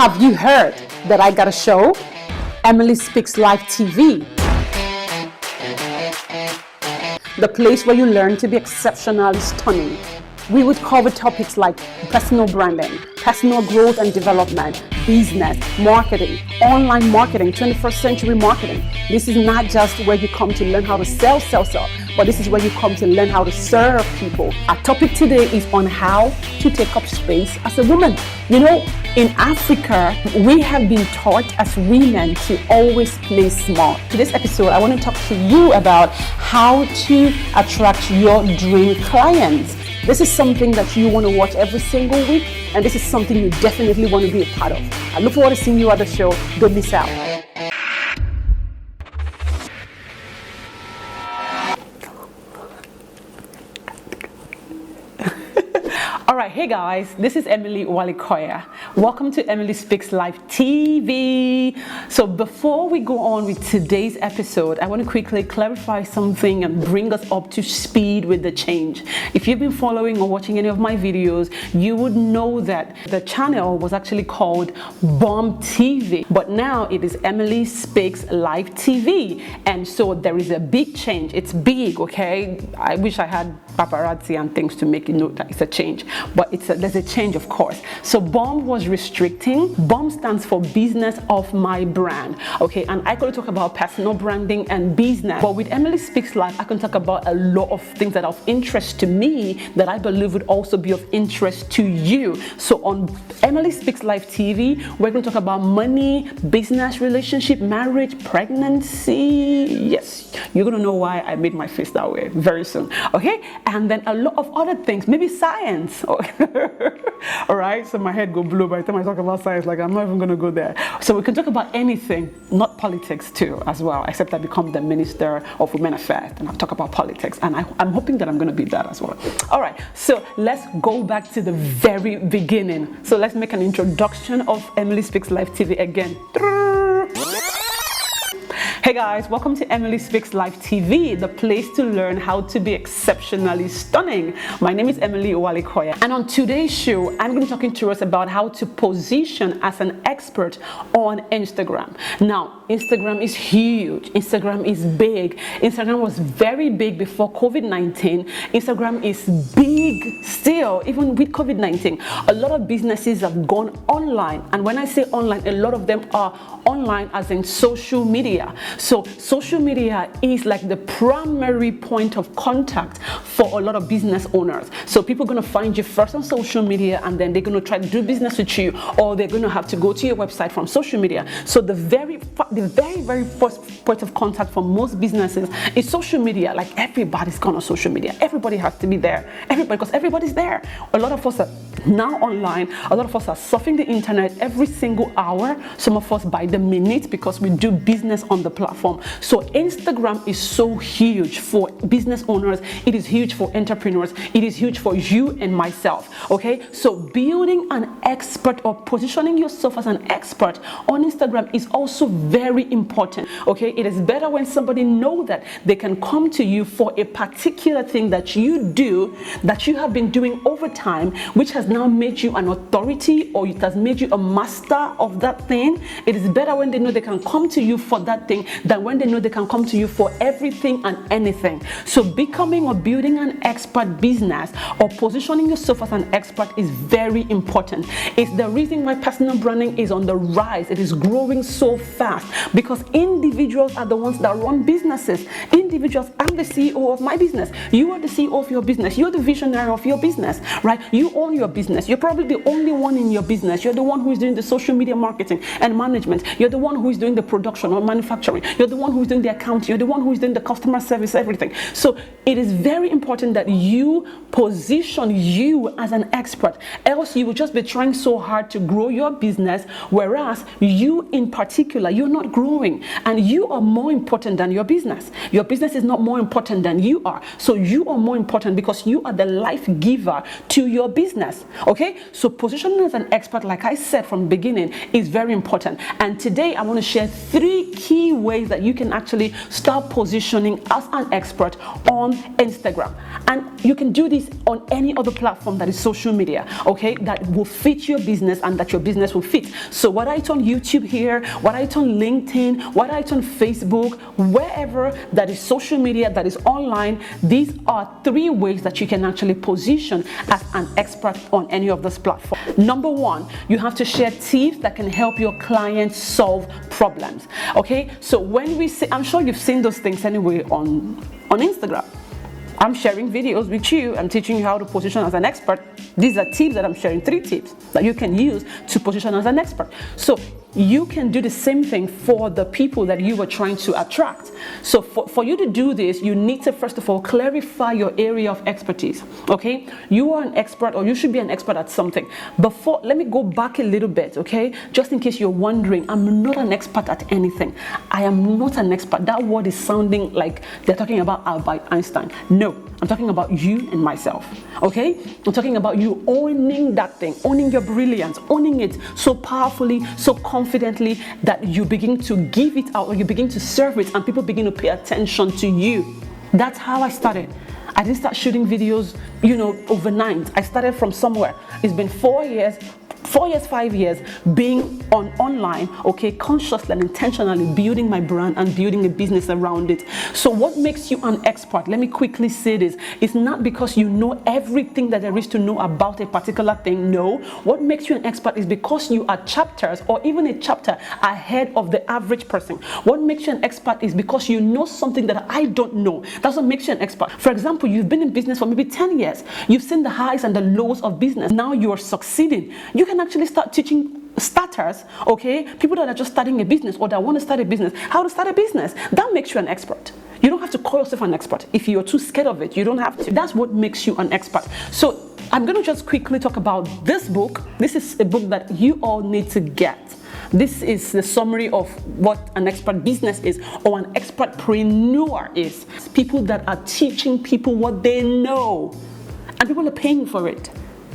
Have you heard that I got a show? Emilyspeakslife TV. The place where you learn to be exceptionally stunning. We would cover topics like personal branding, personal growth and development, business, marketing, online marketing, 21st century marketing. This is not just where you come to learn how to sell, but this is where you come to learn how to serve people. Our topic today is on how to take up space as a woman. You know, in Africa, we have been taught as women to always play small. In this episode, I want to talk to you about how to attract your dream clients. This is something that you want to watch every single week, and this is something you definitely want to be a part of. I look forward to seeing you at the show. Don't miss out. All right, hey guys, this is Emily Wale-Koya. Welcome to Emily Speaks Life TV. So before we go on with today's episode, I want to quickly clarify something and bring us up to speed with the change. If you've been following or watching any of my videos, you would know that the channel was actually called Bomb TV, but now it is Emily Speaks Life TV. And so there is a big change. It's big, okay? I wish I had paparazzi and things to make you know that it's a change, but there's a change, of course. So BOM was restricting. BOM stands for business of my brand, okay? And I could talk about personal branding and business, but with Emily Speaks Life, I can talk about a lot of things that are of interest to me that I believe would also be of interest to you. So on Emily Speaks Life TV, we're going to talk about money, business, relationship, marriage, pregnancy. Yes, you're going to know why I made my face that way very soon, okay? And then a lot of other things, maybe science. All right, so my head go blue by the time I talk about science, like I'm not even going to go there. So we can talk about anything, not politics too as well, except I become the Minister of Women Affairs and I'll talk about politics, and I'm hoping that I'm going to be that as well. All right, so let's go back to the very beginning. So let's make an introduction of Emily Speaks Life TV again. Hey guys, welcome to Emily Speaks Life TV, the place to learn how to be exceptionally stunning. My name is Emily Wale-Koya, and on today's show, I'm going to be talking to us about how to position as an expert on Instagram. Now, Instagram is huge. Instagram is big. Instagram was very big before COVID-19. Instagram is big still, even with COVID-19. A lot of businesses have gone online, and when I say online, a lot of them are online as in social media. So social media is like the primary point of contact for a lot of business owners. So people are going to find you first on social media, and then they're going to try to do business with you, or they're going to have to go to your website from social media. So the very first point of contact for most businesses is social media. Like everybody's gone on social media. Everybody has to be there. Everybody, because everybody's there. A lot of us are now online. A lot of us are surfing the internet every single hour. Some of us by the minute, because we do business on the platform. So Instagram is so huge for business owners. It is huge for entrepreneurs. It is huge for you and myself. Okay, so building an expert or positioning yourself as an expert on Instagram is also very important. Okay, it is better when somebody knows that they can come to you for a particular thing that you do, that you have been doing over time, which has now made you an authority, or it has made you a master of that thing. It is better when they know they can come to you for that thing than when they know they can come to you for everything and anything. So becoming or building an expert business or positioning yourself as an expert is very important. It's the reason why personal branding is on the rise. It is growing so fast because individuals are the ones that run businesses. Individuals, I'm the CEO of my business. You are the CEO of your business. You're the visionary of your business, right? You own your business. You're probably the only one in your business. You're the one who is doing the social media marketing and management. You're the one who is doing the production or manufacturing. You're the one who is doing the accounting. You're the one who is doing the customer service, everything. So it is very important that you position you as an expert. Else you will just be trying so hard to grow your business, whereas you in particular, you're not growing, and you are more important than your business. Your business is not more important than you are. So you are more important because you are the life giver to your business. Okay, so positioning as an expert, like I said from the beginning, is very important. And today I want to share 3 key ways ways that you can actually start positioning as an expert on Instagram. And you can do this on any other platform that is social media, okay, that will fit your business and that your business will fit. So whether it's on YouTube here, whether it's on LinkedIn, whether it's on Facebook, wherever that is social media, that is online, these are 3 ways that you can actually position as an expert on any of this platform. Number 1, you have to share tips that can help your clients solve problems. Okay, so when we say, I'm sure you've seen those things anyway on Instagram. I'm sharing videos with you. I'm teaching you how to position as an expert. These are tips that I'm sharing, 3 tips that you can use to position as an expert. So you can do the same thing for the people that you are trying to attract. So for you to do this, you need to first of all clarify your area of expertise. Okay, you are an expert, or you should be an expert at something. Let me go back a little bit, okay, just in case you're wondering. I'm not an expert at anything. I am not an expert. That word is sounding like they're talking about Albert Einstein. No, I'm talking about you and myself. Okay, I'm talking about you owning that thing, owning your brilliance, owning it so powerfully, so confidently that you begin to give it out, or you begin to serve it, and people begin to pay attention to you. That's how I started. I didn't start shooting videos, overnight. I started from somewhere. It's been 4 years, 5 years being online, okay, consciously and intentionally building my brand and building a business around it. So what makes you an expert? Let me quickly say this. It's not because you know everything that there is to know about a particular thing. No, what makes you an expert is because you are chapters, or even a chapter ahead of the average person. What makes you an expert is because you know something that I don't know. That's what makes you an expert. For example, you've been in business for maybe 10 years. You've seen the highs and the lows of business. Now you are succeeding. You can actually start teaching starters, okay, people that are just starting a business or that want to start a business, how to start a business. That makes you an expert. You don't have to call yourself an expert. If you're too scared of it, you don't have to. That's what makes you an expert. So I'm going to just quickly talk about this book. This is a book that you all need to get. This is the summary of what an expert business is, or an expertpreneur is. It's people that are teaching people what they know, and people are paying for it.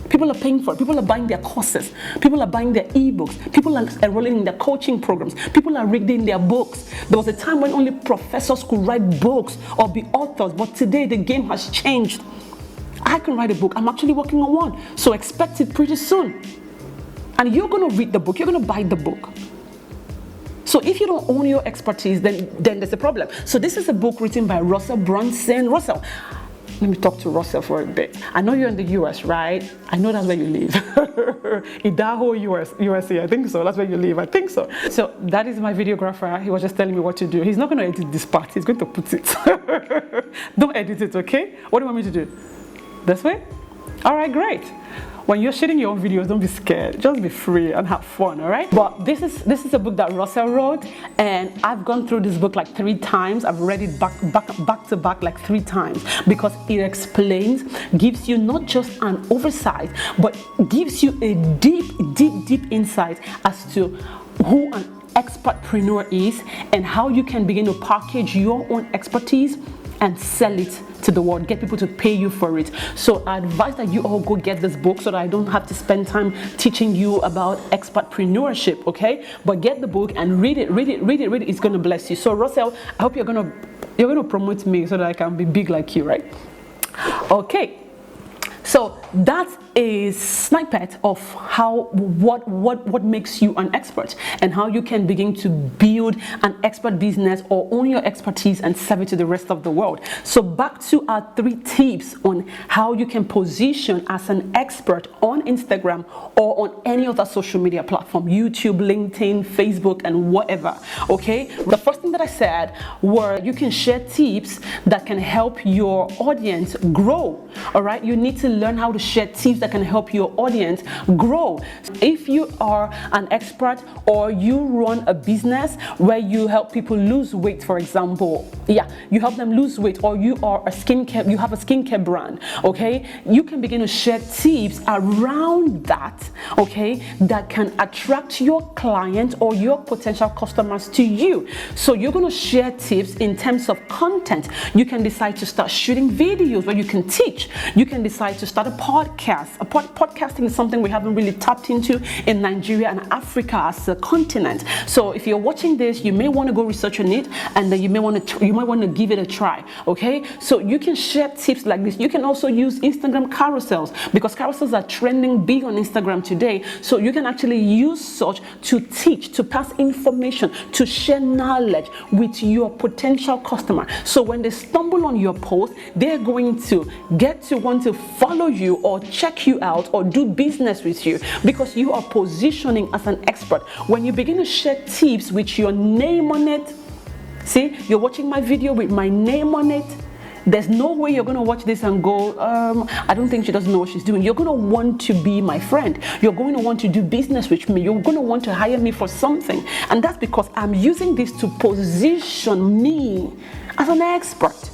People are paying for it. People are buying their courses. People are buying their ebooks. People are enrolling in their coaching programs. People are reading their books. There was a time when only professors could write books or be authors, but today the game has changed. I can write a book. I'm actually working on one, so expect it pretty soon. And you're going to read the book. You're going to buy the book. So if you don't own your expertise, then there's a problem. So this is a book written by Russell Brunson. Russell, let me talk to Russell for a bit. I know you're in the US, right? I know that's where you live. Idaho, USA, I think so. That's where you live, I think so. So that is my videographer. He was just telling me what to do. He's not going to edit this part. He's going to put it. Don't edit it, okay? What do you want me to do? This way? All right, great. When you're shooting your own videos, don't be scared. Just be free and have fun, all right? But this is a book that Russell wrote, and I've gone through this book like 3 times. I've read it back to back like 3 times, because it explains, gives you not just an oversight, but gives you a deep insight as to who an expertpreneur is and how you can begin to package your own expertise and sell it to the world, get people to pay you for it. So I advise that you all go get this book so that I don't have to spend time teaching you about expertpreneurship, okay? But get the book and read it. It's going to bless you. So Russell, I hope you're going to promote me so that I can be big like you, right? Okay. So that is snippet of what makes you an expert, and how you can begin to build an expert business or own your expertise and serve it to the rest of the world. So back to our 3 tips on how you can position as an expert on Instagram or on any other social media platform, YouTube, LinkedIn, Facebook, and whatever. Okay, the first thing that I said were you can share tips that can help your audience grow. All right, you need to learn how to share tips that can help your audience grow. If you are an expert or you run a business where you help people lose weight, for example, you help them lose weight, or you are you have a skincare brand, okay, you can begin to share tips around that, okay, that can attract your client or your potential customers to you. So you're going to share tips in terms of content. You can decide to start shooting videos where you can teach. You can decide to start a podcast. Podcasting is something we haven't really tapped into in Nigeria and Africa as a continent. So if you're watching this, you may want to go research on it, and then you might want to give it a try. Okay, so you can share tips like this. You can also use Instagram carousels, because carousels are trending big on Instagram today. So you can actually use such to teach, to pass information, to share knowledge with your potential customer. So when they stumble on your post, they're going to get to want to follow you or check you out or do business with you, because you are positioning as an expert. When you begin to share tips with your name on it, see, you're watching my video with my name on it, there's no way you're going to watch this and go, I don't think she doesn't know what she's doing. You're going to want to be my friend. You're going to want to do business with me. You're going to want to hire me for something. And that's because I'm using this to position me as an expert.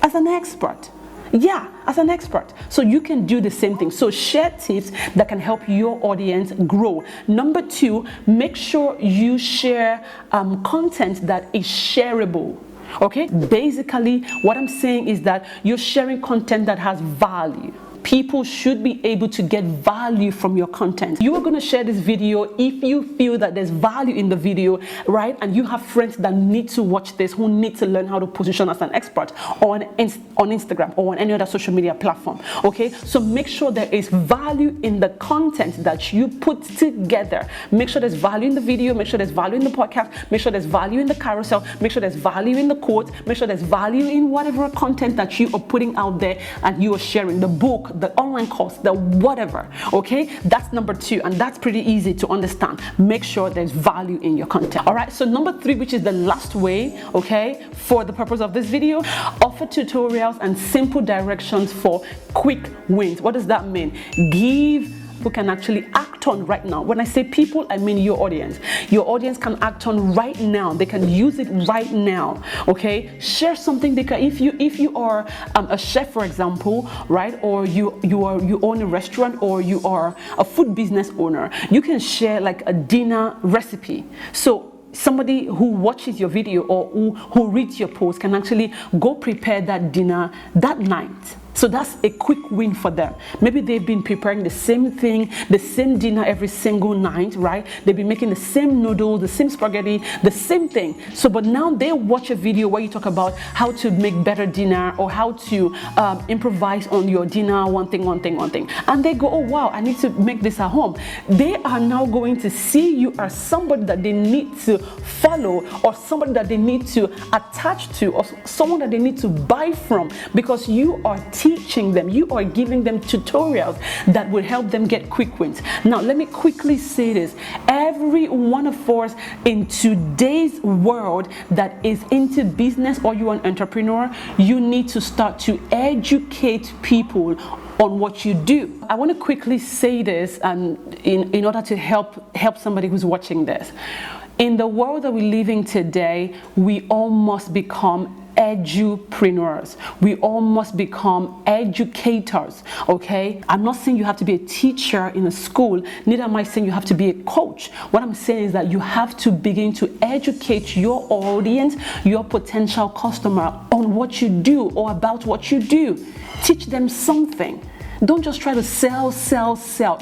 As an expert. Yeah, as an expert. So you can do the same thing. So share tips that can help your audience grow. Number 2, make sure you share content that is shareable. Okay, basically what I'm saying is that you're sharing content that has value. People should be able to get value from your content. You are going to share this video if you feel that there's value in the video, right? And you have friends that need to watch this, who need to learn how to position as an expert on Instagram or on any other social media platform. Okay, so make sure there is value in the content that you put together. Make sure there's value in the video, make sure there's value in the podcast, make sure there's value in the carousel, make sure there's value in the quote, make sure there's value in whatever content that you are putting out there and you are sharing, the book, the online course, the whatever. Okay, that's number 2, and that's pretty easy to understand. Make sure there's value in your content. All right, so number 3, which is the last way, okay, for the purpose of this video, offer tutorials and simple directions for quick wins. What does that mean? Give who can actually act on right now. When I say people, I mean your audience. Your audience can act on right now. They can use it right now. Okay, share something. They can, if you are a chef, for example, right, or you own a restaurant, or you are a food business owner, you can share like a dinner recipe. So somebody who watches your video or who reads your post can actually go prepare that dinner that night. So that's a quick win for them. Maybe they've been preparing the same thing, the same dinner every single night, right? They've been making the same noodles, the same spaghetti, the same thing. So, but now they watch a video where you talk about how to make better dinner, or how to improvise on your dinner, one thing. And they go, oh wow, I need to make this at home. They are now going to see you as somebody that they need to follow, or somebody that they need to attach to, or someone that they need to buy from, because you are teaching them, you are giving them tutorials that will help them get quick wins. Now, let me quickly say this. Every one of us in today's world that is into business, or you're an entrepreneur, you need to start to educate people on what you do. I want to quickly say this, and in order to help somebody who's watching this. In the world that we live in today, we all must become edupreneurs. We all must become educators. Okay, I'm not saying you have to be a teacher in a school, neither am I saying you have to be a coach. What I'm saying is that you have to begin to educate your audience, your potential customer, on what you do or about what you do. Teach them something. Don't just try to sell.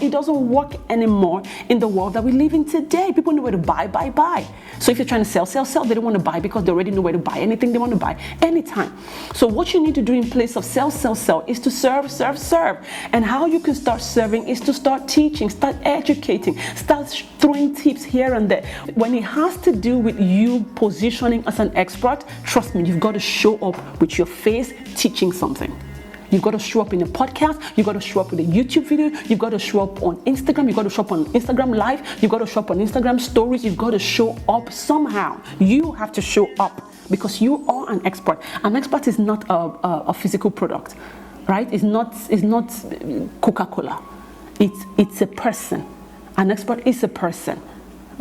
It doesn't work anymore in the world that we live in today. People know where to buy. So if you're trying to sell, they don't want to buy because they already know where to buy anything they want to buy anytime. So what you need to do in place of sell is to serve. And how you can start serving is to start teaching, start educating, start throwing tips here and there. When it has to do with you positioning as an expert, trust me, you've got to show up with your face teaching something. You've got to show up in a podcast. You've got to show up with a YouTube video. You've got to show up on Instagram. You've got to show up on Instagram Live. You've got to show up on Instagram Stories. You've got to show up somehow. You have to show up because you are an expert. An expert is not a physical product, right? It's not Coca-Cola. It's a person. An expert is a person.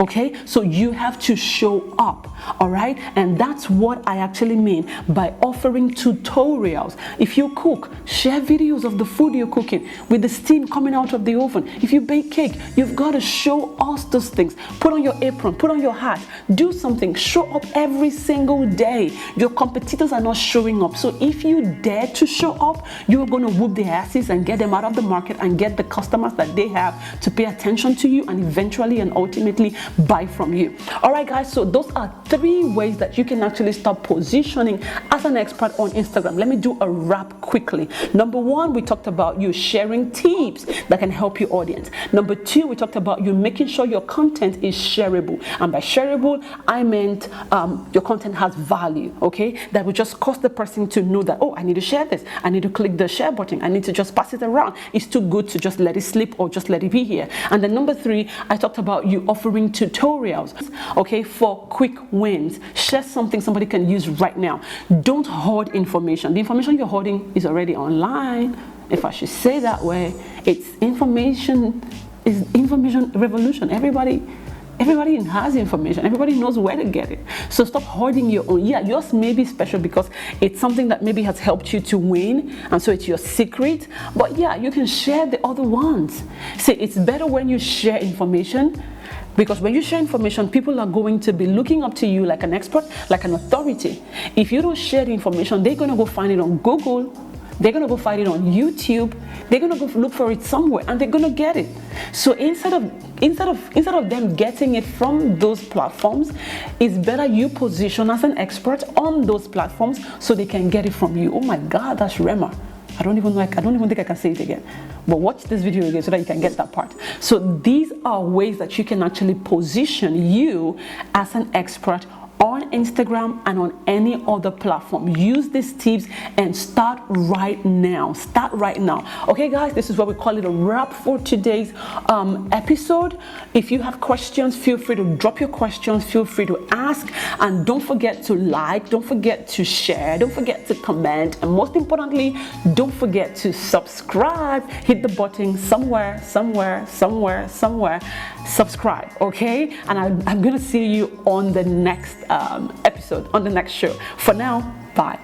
Okay, so you have to show up. All right, and that's what I actually mean by offering tutorials. If you cook, share videos of the food you're cooking with the steam coming out of the oven. If you bake cake, you've got to show us those things. Put on your apron, put on your hat, do something, show up every single day. Your competitors are not showing up, so if you dare to show up, you're going to whoop their asses and get them out of the market and get the customers that they have to pay attention to you and eventually and ultimately buy from you. All right, guys, so those are 3 ways that you can actually start positioning as an expert on Instagram. Let me do a wrap quickly. Number 1, we talked about you sharing tips that can help your audience. Number 2, we talked about you making sure your content is shareable, and by shareable I meant your content has value. Okay, that will just cause the person to know that, oh, I need to share this, I need to click the share button, I need to just pass it around. It's too good to just let it slip or just let it be here. And then number 3, I talked about you offering tutorials, okay, for quick wins. Share something somebody can use right now. Don't hoard information. The information you're hoarding is already online, if I should say that way. It's information revolution. Everybody has information. Everybody knows where to get it. So stop hoarding your own. Yeah, yours may be special because it's something that maybe has helped you to win, and so it's your secret. But yeah, you can share the other ones. See, it's better when you share information, because when you share information, people are going to be looking up to you like an expert, like an authority. If you don't share the information, they're going to go find it on Google. They're going to go find it on YouTube. They're going to go look for it somewhere, and they're going to get it. So instead of them getting it from those platforms, it's better you position as an expert on those platforms so they can get it from you. Oh my God, that's Rema. I don't even think I can say it again. But watch this video again so that you can get that part. So these are ways that you can actually position you as an expert on Instagram and on any other platform. Use these tips and start right now. Start right now. Okay, guys, this is what we call it a wrap for today's episode. If you have questions, feel free to drop your questions. Feel free to ask, and don't forget to like, don't forget to share, don't forget to comment, and most importantly, don't forget to subscribe. Hit the button somewhere. Subscribe, okay? And I'm gonna see you on the next episode, on the next show. For now, bye.